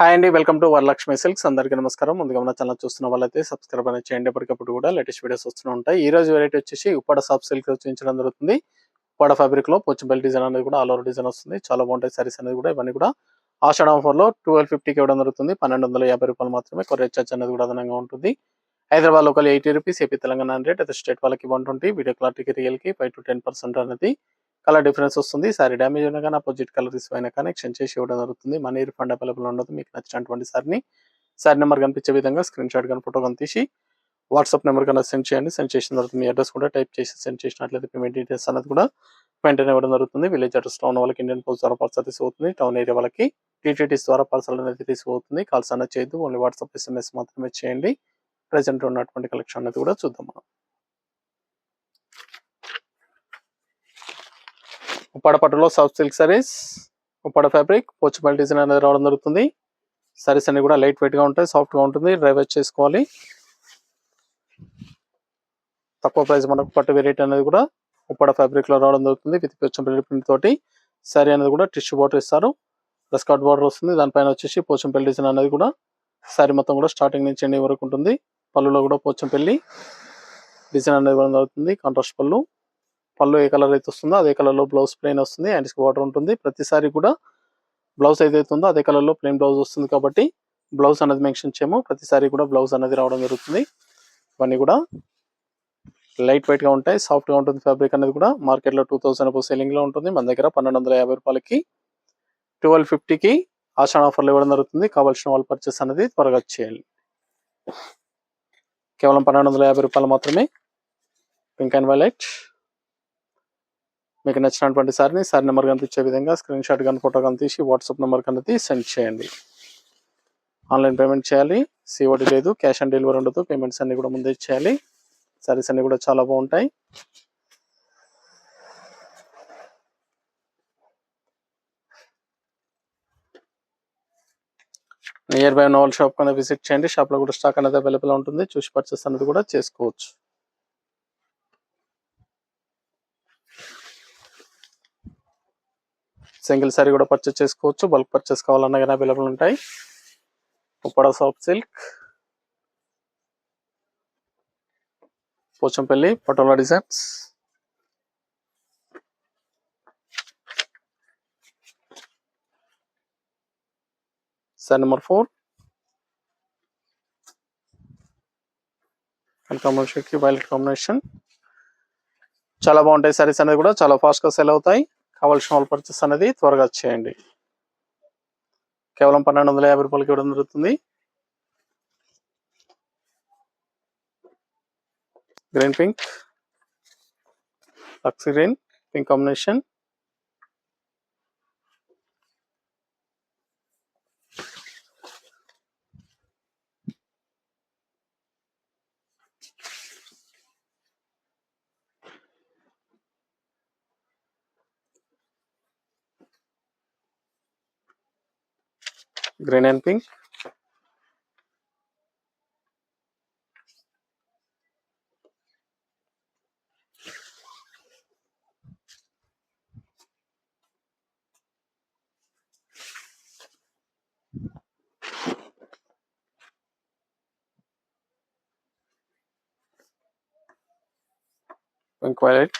Hi అండి, welcome to Varalakshmi silks. అందరికీ నమస్కారం. ముందుగా మన ఛానల్ చూస్తున్న వాళ్ళైతే సబ్స్క్రైబ్ అనేది చేయండి. ఎప్పటికప్పుడు కూడా లేటెస్ట్ వీడియోస్ వస్తూనే ఉంటాయి. ఈ రోజు వెరైటీ వచ్చేసి ఉప్పాడ సాఫ్ట్ సిల్క్ చూపించడం జరుగుతుంది. ఉప్పాడ ఫ్యాబ్రిక్ లో పోచంపల్లి డిజైన్ అనేది కూడా ఆల్ ఓవర్ డిజైన్ వస్తుంది. చాలా బాగుంటాయి సారీస్ అనేది కూడా. ఇవన్నీ కూడా ఆషాఢ ఆఫర్ లో 1250కి ఇవ్వడం జరుగుతుంది. 1250 రూపాయలు మాత్రమే. కొరియర్ చార్జ్ అనేది కూడా అదనంగా ఉంటుంది. Hyderabad local 80 rupees, AP Telangana 100, అయితే స్టేట్ వాళ్ళకి 120, వీడియో క్లారిటీకి రియల్ కి 5 to 10% అనేది కలర్ డిఫరెన్స్ వస్తుంది. సారీ డ్యామేజ్ అయినా కానీ అపోజిట్ కలర్ రిసీవ్ అయినా కానీ ఎక్స్చేంజ్ చేసి ఇవ్వడం జరుగుతుంది. మనీ రిఫండ్ అవైలబుల్ ఉండదు. మీకు నచ్చినటువంటి సారీ నెంబర్ కనిపించే విధంగా స్క్రీన్ షాట్ కానీ ఫోటో కానీ తీసి వాట్సాప్ నెంబర్ కన్నా సెండ్ చేయండి. సెండ్ చేసిన తర్వాత మీ అడ్రస్ కూడా టైప్ చేసి సెండ్ చేసినట్లయితే పేమెంట్ డీటెయిల్స్ అనేది కూడా వెంటనే ఇవ్వడం జరుగుతుంది. విలేజ్ అడ్రస్ లో ఉన్న వాళ్ళకి ఇండియన్ పోస్ట్ ద్వారా పార్సల్ రిసీవ్ అవుతుంది. టౌన్ ఏరియా వాళ్ళకి టీటీడీస్ ద్వారా పార్సల్ అనేది రిసీవ్ అవుతుంది. కాల్స్ అనేది చేయొద్దు, ఓన్లీ వాట్సాప్ SMS మాత్రమే చేయండి. ప్రెసెంట్ ఉన్నటువంటి కలెక్షన్ అనేది కూడా చూద్దాం మనం. ఉప్పాడ పట్టులో soft silk saris, Uppada fabric, Pochampally design అనేది రావడం జరుగుతుంది. సారీస్ అన్ని కూడా లైట్ వెయిట్ గా ఉంటాయి, సాఫ్ట్ గా ఉంటుంది. డ్రై వాష్ చేసుకోవాలి. తక్కువ ప్రైస్ మనకు పట్టు వెరైటీ అనేది కూడా ఉప్పాడ ఫ్యాబ్రిక్ లో రావడం జరుగుతుంది. విత్ పోచంపల్లి ప్రింట్ తోటి సారీ అనేది కూడా టిష్యూ బార్డర్ ఇస్తారు. ప్లస్ కట్ బార్డర్ వస్తుంది. దానిపైన వచ్చేసి పోచంపల్లి డిజైన్ అనేది కూడా సారీ మొత్తం కూడా స్టార్టింగ్ నుంచి ఎండింగ్ వరకు ఉంటుంది. పళ్ళులో కూడా పోచంపల్లి డిజైన్ అనేది ఇవ్వడం జరుగుతుంది. కాంట్రాస్ట్ పళ్ళు ఏ కలర్ అయితే వస్తుందో అదే కలర్ లో బ్లౌజ్ ప్లెయిన్ వస్తుంది. హ్యాండ్స్ కి బార్డర్ ఉంటుంది. ప్రతిసారి కూడా బ్లౌజ్ ఏదైతే ఉందో అదే కలర్ లో ప్లెయిన్ బ్లౌజ్ వస్తుంది కాబట్టి బ్లౌజ్ అనేది మెన్షన్ చేయము. ప్రతిసారి కూడా బ్లౌజ్ అనేది రావడం జరుగుతుంది. ఇవన్నీ కూడా లైట్ వెయిట్ గా ఉంటాయి, సాఫ్ట్ గా ఉంటుంది. ఫ్యాబ్రిక్ అనేది కూడా మార్కెట్ లో 2000 సెల్లింగ్ లో ఉంటుంది. మన దగ్గర 1250 రూపాయలకి 1250కి ఆషాఢ ఆఫర్లు ఇవ్వడం జరుగుతుంది. కావాల్సిన వాళ్ళు పర్చేస్ అనేది త్వరగా చేయాలి. కేవలం 1250 రూపాయలు మాత్రమే. Pink and violet. మీకు నచ్చినటువంటి సారీ నెంబర్ కనిపించే విధంగా స్క్రీన్ షాట్ కానీ ఫోటో కానీ తీసి వాట్సాప్ నెంబర్ కనేది సెండ్ చేయండి. ఆన్లైన్ పేమెంట్ చేయాలి. COD లేదు, క్యాష్ ఆన్ డెలివరీ ఉండదు. పేమెంట్స్ అన్ని కూడా ముందే చేయాలి. సారీస్ అన్ని కూడా చాలా బాగుంటాయి. నియర్ బై నోవల్ షాప్ కన్నా విజిట్ చేయండి. షాప్ లో కూడా స్టాక్ అనేది అవైలబుల్ ఉంటుంది. చూసి పర్చేస్ అనేది కూడా చేసుకోవచ్చు. సింగిల్ సారీ కూడా పర్చేస్ చేసుకోవచ్చు. బల్క్ పర్చేస్ కావాలన్నా కానీ అవైలబుల్ ఉంటాయి. Uppada soft silk, Pochampally Patola designs. Sari number 4 combination కి వైలెట్ కాంబినేషన్. చాలా బాగుంటాయి సారీస్ అనేది కూడా. చాలా ఫాస్ట్ గా సెల్ అవుతాయి. కావాల్సిన వాళ్ళు పర్చేస్ అనేది త్వరగా చేయండి. కేవలం 1250 రూపాయలకి ఇవ్వడం జరుగుతుంది. గ్రీన్ పింక్, లక్స్ green, pink combination. Green and pink. Pink violet.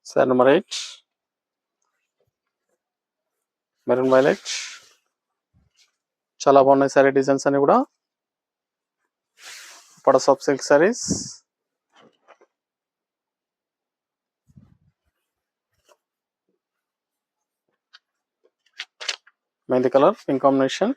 Sari number 8 maroon violet. చాలా బాగున్నాయి సారీ డిజైన్స్ అన్ని కూడా. Uppada soft silk saris. Mehndi colour, pink combination.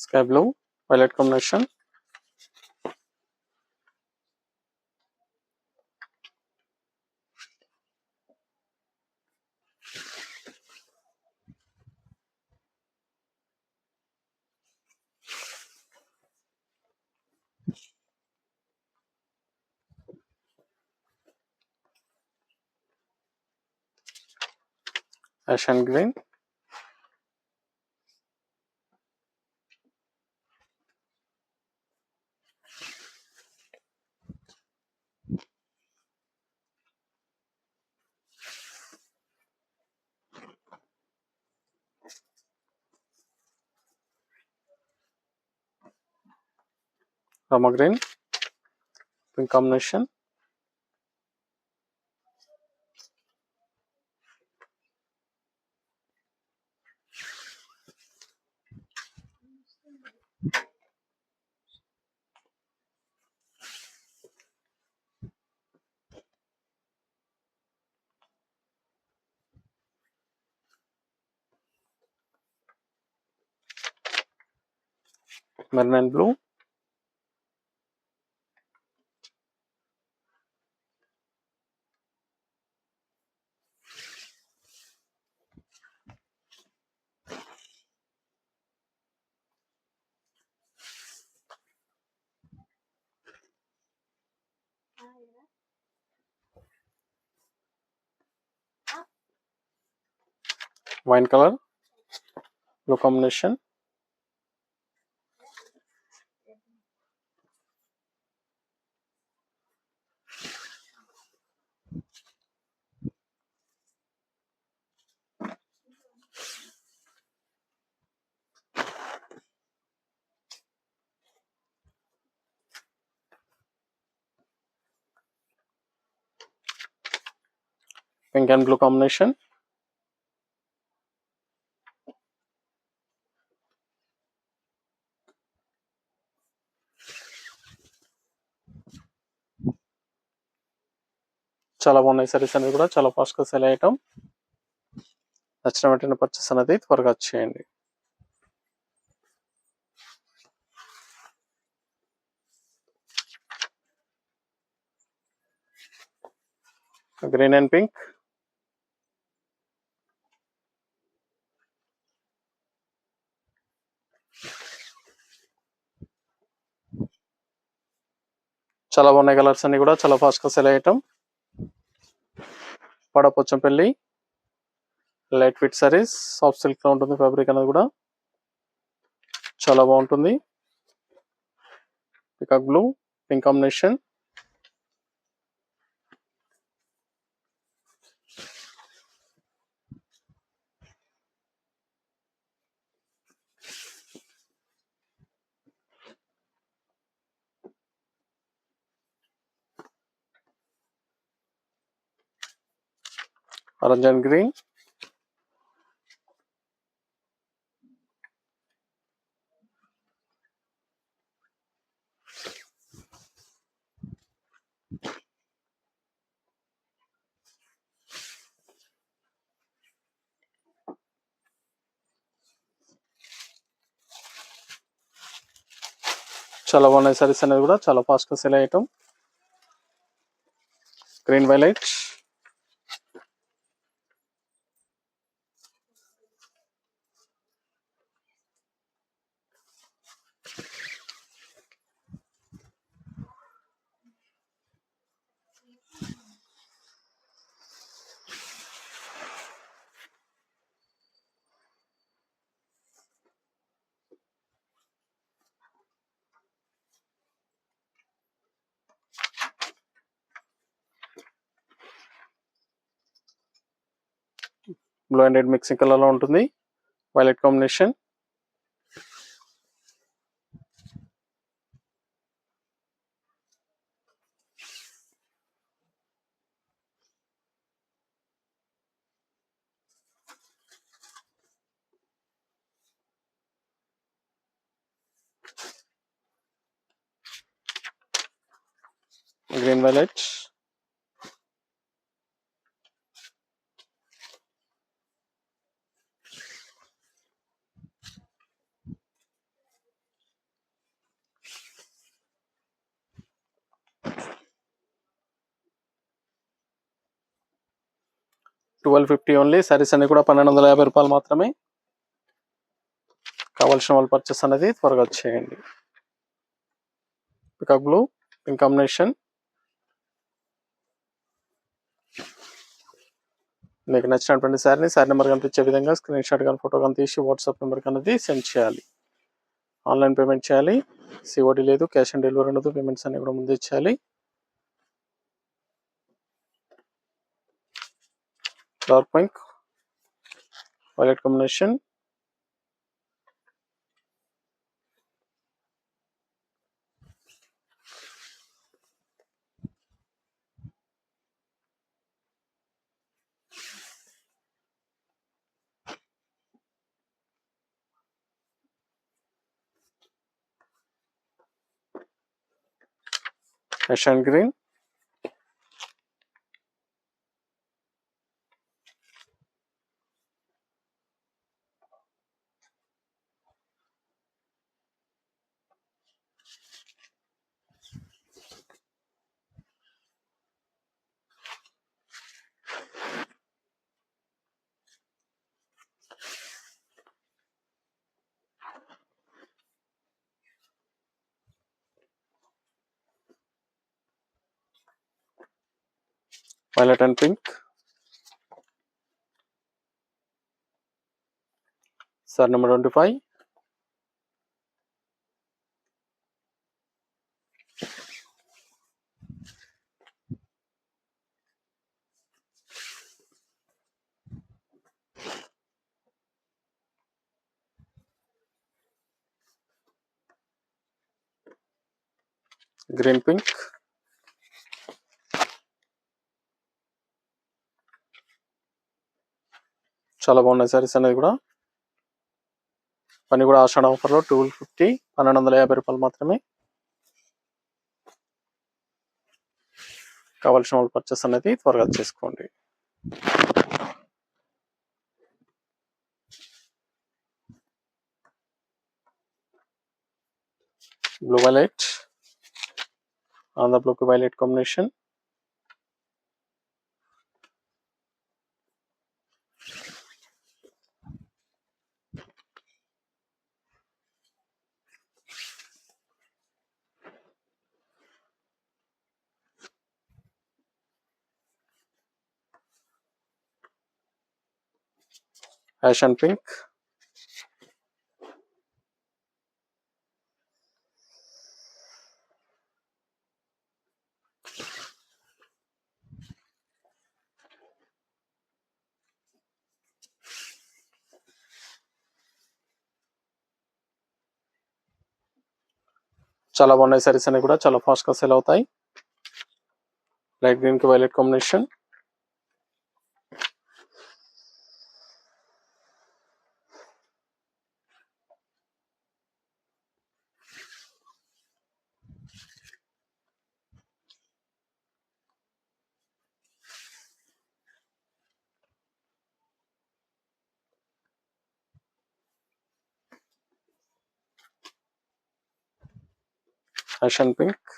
Sky blue violet combination, ash and green, Rama green, pink combination, maroon blue, wine colour, blue combination, pink and blue combination, చాలా బాగున్నాయి సారీస్ అనేది కూడా చాలా ఫాస్ట్గా సెల్ అయ్యటం. నచ్చిన వెంటనే పర్చేస్ అనేది త్వరగా చేయండి. గ్రీన్ అండ్ పింక్, చాలా బాగున్నాయి కలర్స్ అన్ని కూడా చాలా ఫాస్ట్గా సెల్ అయ్యటం. Padapochampally light fit saris, soft silk లో ఉంటుంది ఫ్యాబ్రిక్ అనేది కూడా చాలా బాగుంటుంది. Peacock blue, pink combination, orange and green, చాలా బాగున్నాయి సారీస్ అనేది కూడా చాలా ఫాస్ట్గా సెల్ అయ్యటం. Green violet, blue and red mixing colour లో ఉంటుంది. Violet combination, green violet, 1250 only. Saris అన్ని కూడా 1250 రూపాయలు మాత్రమే. కావాల్సిన వాళ్ళు పర్చేస్ అనేది త్వరగా చేయండి. Peacock blue pink combination. మీకు నచ్చినటువంటి శారీ నెంబర్ కనిపించే విధంగా స్క్రీన్ షాట్ కానీ ఫోటో కానీ తీసి వాట్సాప్ నెంబర్కి అనేది సెండ్ చేయాలి. ఆన్లైన్ పేమెంట్ చేయాలి. సిఓడి లేదు, క్యాష్ ఆన్ డెలివరీ ఉండదు. పేమెంట్స్ అన్ని కూడా ముందే చేయాలి. Dark pink violet combination. Ash and green. Violet and pink. Sari number 25. Green pink. చాలా బాగున్నాయి సారీస్ అనేది కూడా. పని కూడా ఆషాఢ ఆఫర్లో 1250 1250 రూపాయలు మాత్రమే. కావాల్సిన వాళ్ళు పర్చేస్ అనేది త్వరగా చేసుకోండి. బ్లూ వైలెట్, ఆంధ్ర బ్లూకి violet combination. Ash and pink. చాలా బాగున్నాయి సారీస్ అన్ని కూడా, చాలా ఫాస్ట్ గా సేల్ అవుతాయి. లైట్ గ్రీన్ కి violet combination. Ash and pink.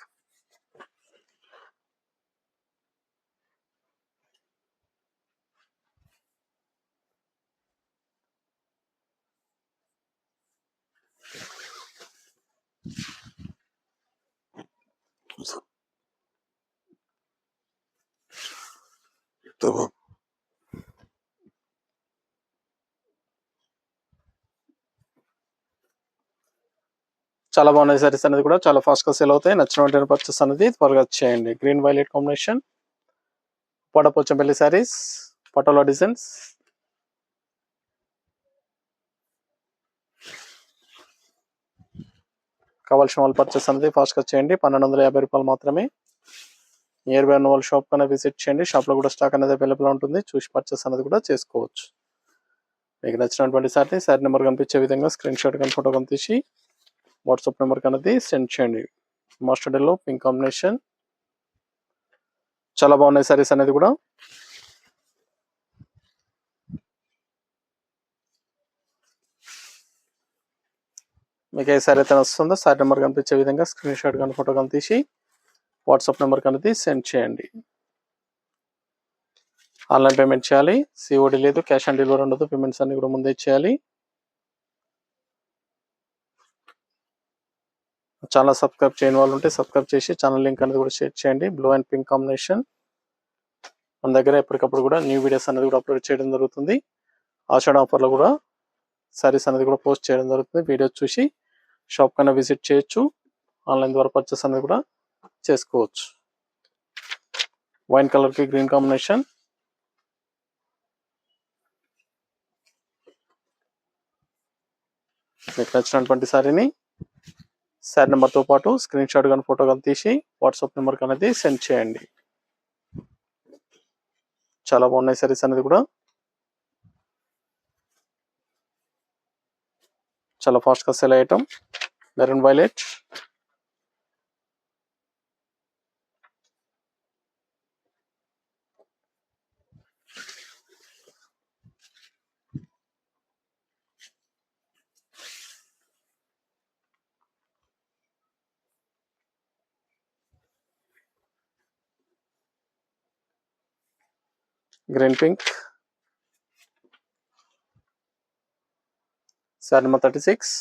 చాలా బాగున్నాయి సారీస్ అనేది కూడా, చాలా ఫాస్ట్ గా సేల్ అవుతాయి. నచ్చిన వెంటనే పర్చేస్ అనేది త్వరగా చేయండి. Green violet combination, Pochampally saris, Patola designs. కావాల్సిన వాళ్ళు పర్చేస్ అనేది ఫాస్ట్ గా చేయండి. 1250 రూపాయలు మాత్రమే. నియర్ బై ఉన్న వాళ్ళు షాప్ కన్నా విజిట్ చేయండి. షాప్ లో కూడా స్టాక్ అనేది అవైలబుల్ ఉంటుంది. చూసి పర్చేస్ అనేది కూడా చేసుకోవచ్చు. మీకు నచ్చినటువంటి శారీ నెంబర్ కనిపించే విధంగా స్క్రీన్ షాట్ కానీ ఫోటో కానీ తీసి వాట్సాప్ నెంబర్కి అనేది సెండ్ చేయండి. Mustard yellow pink combination. చాలా బాగున్నాయి సారీస్ అనేది కూడా. మీకు ఏ సారీ అయితే వస్తుందో సారీ నెంబర్ కనిపించే విధంగా స్క్రీన్ షాట్ కానీ ఫోటో కానీ తీసి వాట్సాప్ నెంబర్కి అనేది సెండ్ చేయండి. ఆన్లైన్ పేమెంట్ చేయాలి. సిఓడి లేదు, క్యాష్ ఆన్ డెలివరీ ఉండదు. పేమెంట్స్ అన్ని కూడా ముందే చేయాలి. ఛానల్ సబ్స్క్రైబ్ చేయని వాళ్ళు ఉంటే సబ్స్క్రైబ్ చేసి ఛానల్ లింక్ అనేది కూడా షేర్ చేయండి. Blue and pink combination. మన దగ్గర ఎప్పటికప్పుడు కూడా న్యూ వీడియోస్ అనేది కూడా అప్లోడ్ చేయడం జరుగుతుంది. ఆషాఢ ఆఫర్లో కూడా సారీస్ అనేది కూడా పోస్ట్ చేయడం జరుగుతుంది. వీడియోస్ చూసి షాప్ కన్నా విజిట్ చేయొచ్చు. ఆన్లైన్ ద్వారా పర్చేస్ అనేది కూడా చేసుకోవచ్చు. వైన్ కలర్కి గ్రీన్ కాంబినేషన్. మీకు నచ్చినటువంటి సారీని శారీ నెంబర్తో పాటు స్క్రీన్ షాట్ కానీ ఫోటో కానీ తీసి వాట్సాప్ నెంబర్కి అనేది సెండ్ చేయండి. చాలా బాగున్నాయి సారీస్ అనేది కూడా. చాలా ఫాస్ట్గా సెల్ అయ్యటం. Maroon violet, green pink, sari number 36,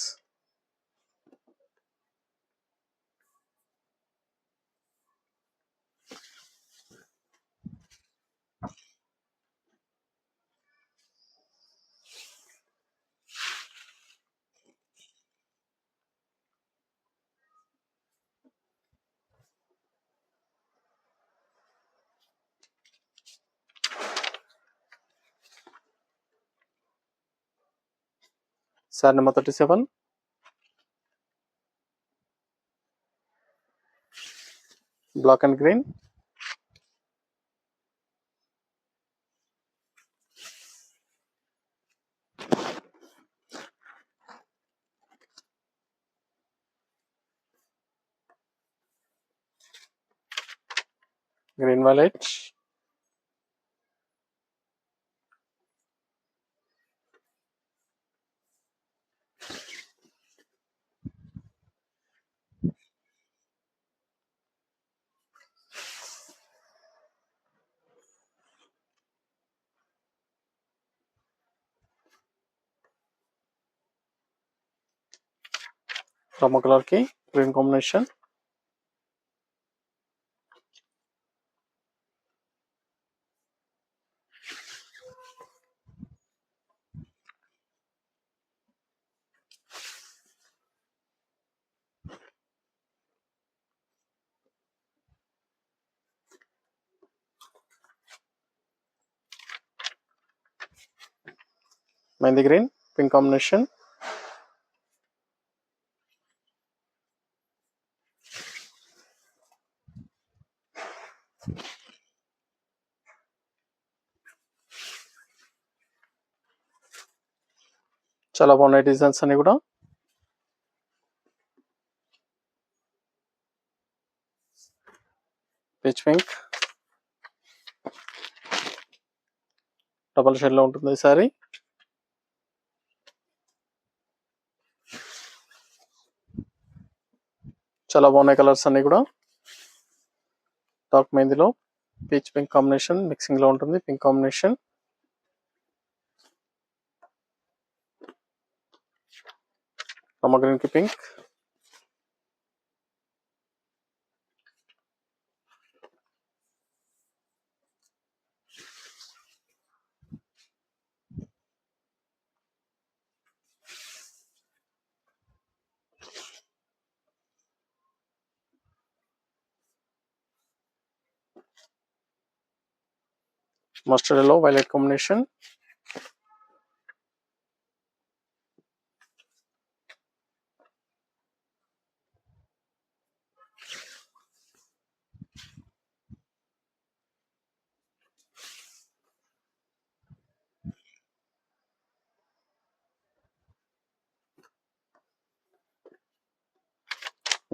sari number 37, black and green, green violet, రమ్మ కలర్కి green combination, mehndi green pink combination, చాలా బాగున్నాయి డిజైన్స్ అన్ని కూడా. పీచ్ పింక్, డబల్ షేడ్ లో ఉంటుంది ఈ సారీ. చాలా బాగున్నాయి కలర్స్ అన్ని కూడా. డార్క్ మెహందీలో పీచ్ పింక్ కాంబినేషన్ మిక్సింగ్ లో ఉంటుంది. పింక్ కాంబినేషన్, రమ్మ గ్రీన్ కి pink, mustard yellow violet combination,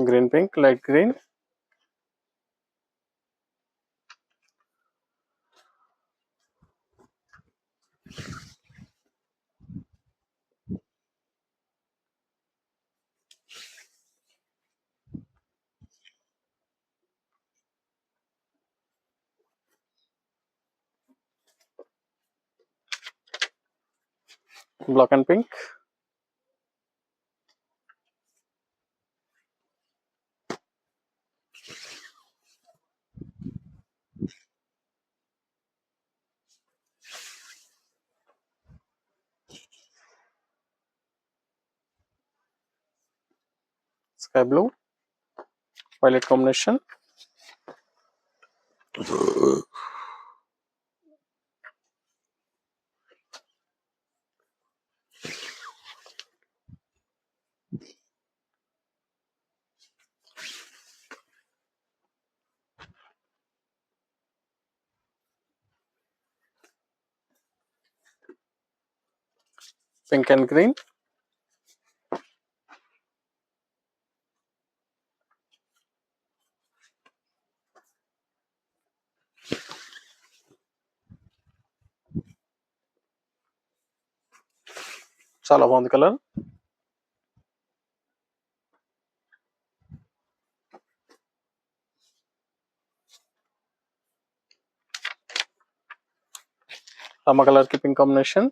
green pink, light green, black and pink, sky blue, violet combination, pink and green, చాలా బాగుంది కలర్. రామ కలర్ కి pink combination,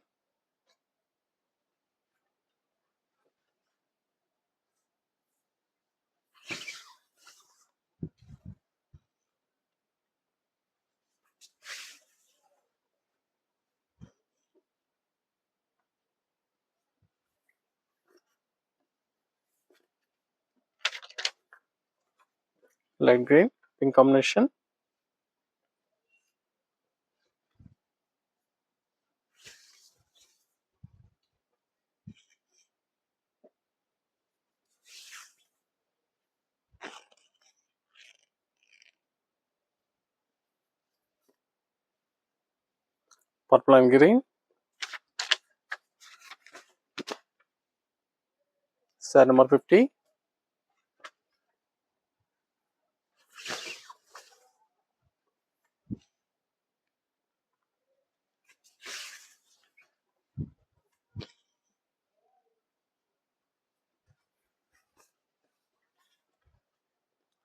light green, pink combination, purple and green, sari number 50,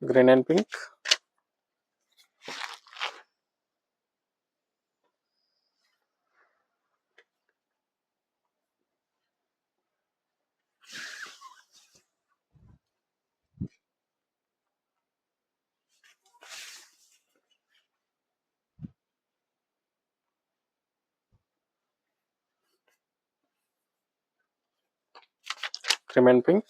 green and pink, cream and pink,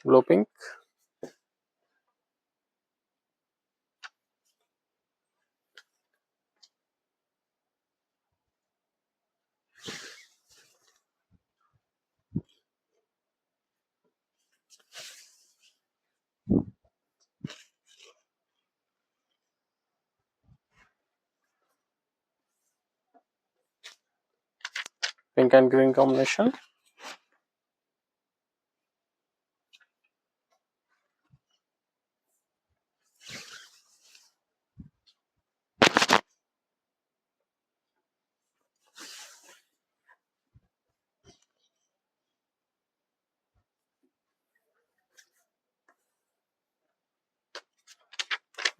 blue pink, pink and green combination,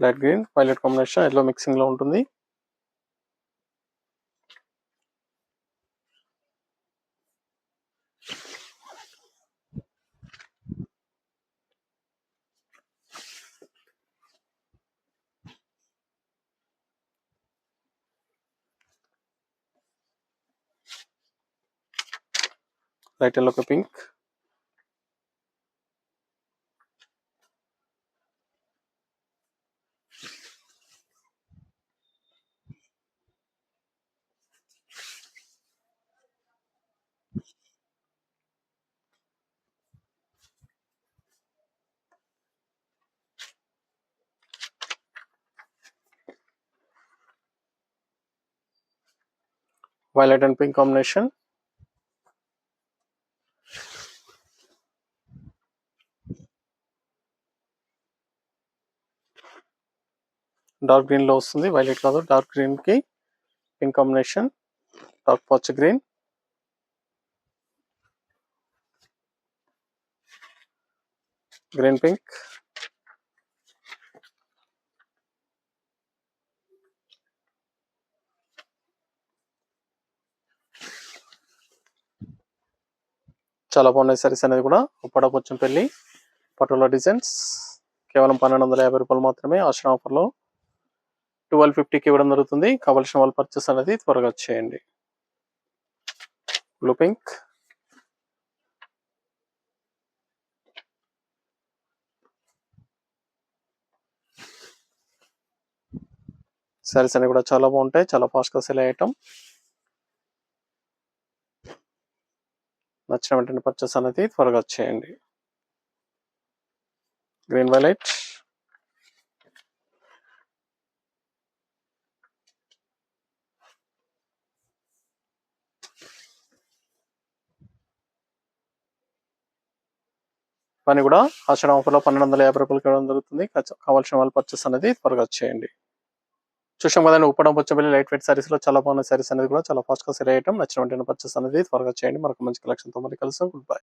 light green violet combination yellow mixing లో ఉంటుంది. Light yellow pink, violet and pink combination, dark green లో వస్తుంది, violet కాదు, dark green కి pink combination, dark పచ్చ green, green pink, చాలా బాగున్నాయి సారీస్ అనేది కూడా. ఉప్పాడ పోచంపల్లి పటోలా డిజైన్స్ కేవలం 1250 రూపాయలు మాత్రమే. ఆషాఢ ఆఫర్ లో 1250కి ఇవ్వడం జరుగుతుంది. కావాల్సిన వాళ్ళు పర్చేస్ అనేది త్వరగా చేయండి. బ్లూ పింక్, సారీస్ అనేవి కూడా చాలా బాగుంటాయి, చాలా ఫాస్ట్ గా సెల్ ఐటమ్. నచ్చిన వెంటనే పర్చేస్ అనేది త్వరగా చేయండి. గ్రీన్ వైలెట్, పని కూడా ఆషాఢ ఆఫర్ లో 1250 రూపాయలకి ఇవ్వడం జరుగుతుంది. కావాల్సిన వాళ్ళు పర్చేస్ అనేది త్వరగా చేయండి. చూసాం కదండి, ఉప్పడం పోచంపల్లి లైట్ వెయిట్ సారీస్ లో చాలా బాగున్న సారీస్ అనేది కూడా చాలా ఫాస్ట్ గా సెల్ ఐటమ్. నచ్చిన వెంటనే పర్చేస్ అనేది త్వరగా చేయండి. మరొక మంచి కలెక్షన్ తో మళ్ళీ కలుస్తాం. Good bye.